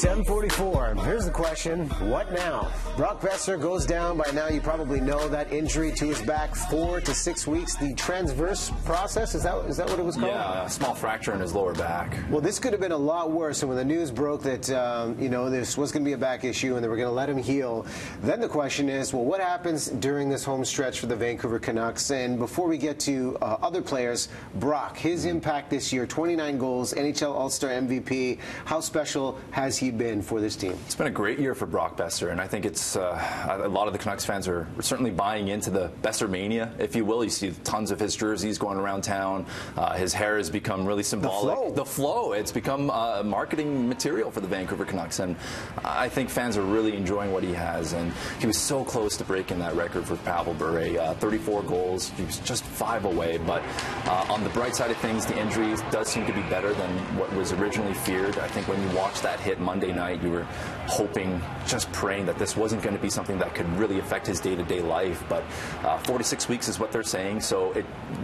7:44. Here's the question. What now? Brock Boeser goes down. By now you probably know that injury to his back, 4 to 6 weeks. The transverse process, is that what it was called? Yeah, a small fracture in his lower back. Well, this could have been a lot worse. And when the news broke that, this was going to be a back issue and they were going to let him heal, then the question is, well, what happens during this home stretch for the Vancouver Canucks? And before we get to other players, Brock, his impact this year, 29 goals, NHL All-Star MVP. How special has he been for this team? It's been a great year for Brock Boeser, and I think it's a lot of the Canucks fans are certainly buying into the Boeser mania, if you will. You see tons of his jerseys going around town. His hair has become really symbolic. The flow. It's become marketing material for the Vancouver Canucks, and I think fans are really enjoying what he has. And he was so close to breaking that record for Pavel Bure, 34 goals. He was just 5 away, but on the bright side of things, the injury does seem to be better than what was originally feared. I think when you watched that hit Monday night, you were hoping, just praying that this wasn't going to be something that could really affect his day-to-day life. But 4 to 6 weeks is what they're saying. So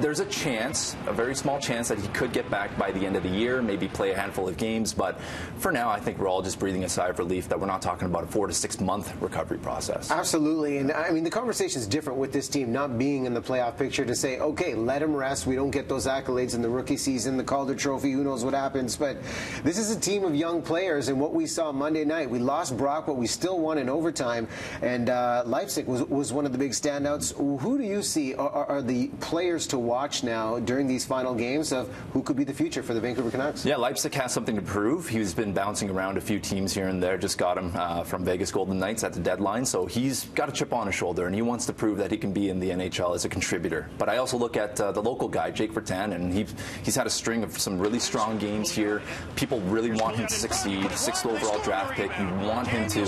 there's a chance, a very small chance, that he could get back by the end of the year, maybe play a handful of games. But for now, I think we're all just breathing a sigh of relief that we're not talking about a 4 to 6 month recovery process. Absolutely. And I mean, the conversation is different with this team not being in the playoff picture to say, okay, let him rest. We don't get those accolades in the rookie season, the Calder Trophy, who knows what happens. But this is a team of young players, and what we saw Monday night, we lost Brock, but we still won in overtime. And Leipzig was one of the big standouts. Who do you see are the players to watch now during these final games of who could be the future for the Vancouver Canucks? Yeah, Leipzig has something to prove. He's been bouncing around a few teams here and there. Just got him from Vegas Golden Knights at the deadline. So he's got a chip on his shoulder, and he wants to prove that he can be in the NHL as a contributor. But I also look at the local guy, Jake Vertanen, and he's had a string of some really strong games here. People really want him to succeed. 6th overall draft pick. You want him to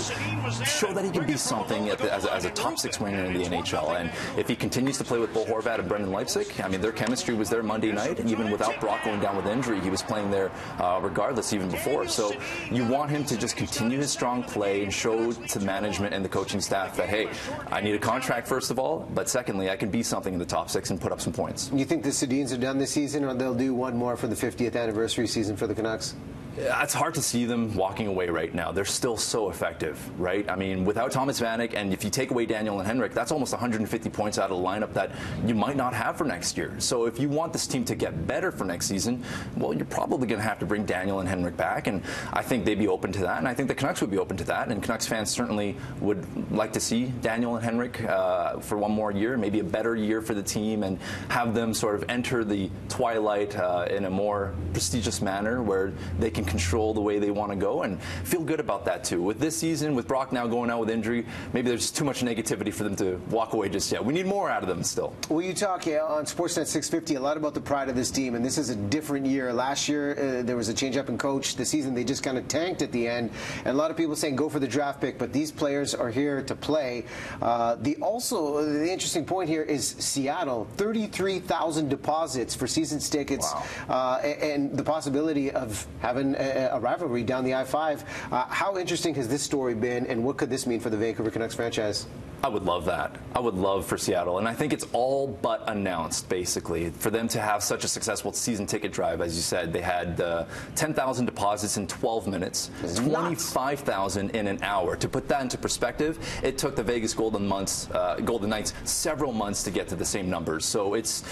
show that he can be something as a top 6 winger in the NHL. And if he continues to play with Bo Horvat and Brendan Leipzig, I mean, their chemistry was there Monday night. Even without Brock going down with injury, he was playing there regardless even before. So you want him to just continue his strong play and show to management and the coaching staff that, hey, I need a contract first of all, but secondly, I can be something in the top 6 and put up some points. You think the Sedins are done this season, or they'll do one more for the 50th anniversary season for the Canucks? It's hard to see them walking away right now. They're still so effective, right? I mean, without Thomas Vanek, and if you take away Daniel and Henrik, that's almost 150 points out of the lineup that you might not have for next year. So if you want this team to get better for next season, well, you're probably going to have to bring Daniel and Henrik back, and I think they'd be open to that, and I think the Canucks would be open to that, and Canucks fans certainly would like to see Daniel and Henrik for one more year, maybe a better year for the team, and have them sort of enter the twilight in a more prestigious manner where they can control the way they want to go and feel good about that too. With this season, with Brock now going out with injury, maybe there's too much negativity for them to walk away just yet. We need more out of them still. Well, you talk on Sportsnet 650 a lot about the pride of this team, and this is a different year. Last year, there was a change-up in coach. This season, they just kind of tanked at the end, and a lot of people saying go for the draft pick, but these players are here to play. The interesting point here is Seattle, 33,000 deposits for season tickets. Wow. And the possibility of having a rivalry down the I-5. How interesting has this story been, and what could this mean for the Vancouver Canucks franchise? I would love that. I would love for Seattle, and I think it's all but announced, basically, for them to have such a successful season ticket drive. As you said, they had 10,000 deposits in 12 minutes, 25,000 in an hour. To put that into perspective, it took the Vegas Golden Knights several months to get to the same numbers. So it's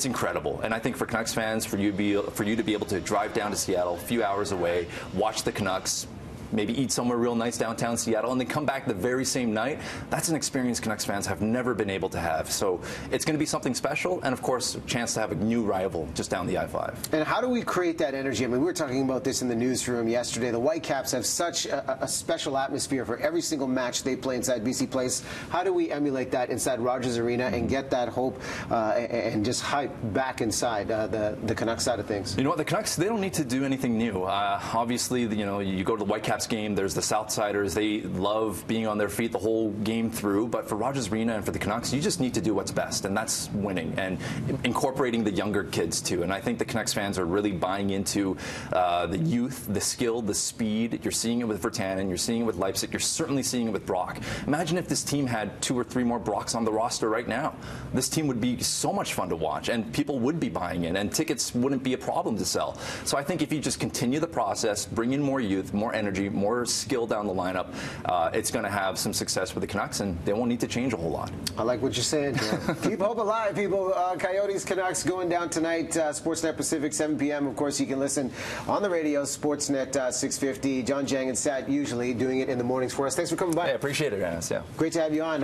incredible, and I think for Canucks fans, for you to be able to drive down to Seattle, a few hours away, watch the Canucks, maybe eat somewhere real nice downtown Seattle, and then come back the very same night. That's an experience Canucks fans have never been able to have. So it's going to be something special, and of course, a chance to have a new rival just down the I-5. And how do we create that energy? I mean, we were talking about this in the newsroom yesterday. The Whitecaps have such a special atmosphere for every single match they play inside BC Place. How do we emulate that inside Rogers Arena and get that hope and just hype back inside the Canucks side of things? You know what, the Canucks, they don't need to do anything new. Obviously, you go to the Whitecaps game, there's the Southsiders. They love being on their feet the whole game through, but for Rogers Arena and for the Canucks, you just need to do what's best, and that's winning and incorporating the younger kids too. And I think the Canucks fans are really buying into the youth, the skill, the speed. You're seeing it with Vertanen, you're seeing it with Leipzig, you're certainly seeing it with Brock. Imagine if this team had 2 or 3 more Brocks on the roster right now. This team would be so much fun to watch, and people would be buying in, and tickets wouldn't be a problem to sell. So I think if you just continue the process, bring in more youth, more energy, more skill down the lineup, it's going to have some success with the Canucks, and they won't need to change a whole lot. I like what you're saying, Joe. Keep hope alive, people. Coyotes, Canucks going down tonight, Sportsnet Pacific, 7 p.m. Of course, you can listen on the radio, Sportsnet 650. Jawn Jang and Sat usually doing it in the mornings for us. Thanks for coming by. I appreciate it, Dennis. Yeah. Great to have you on.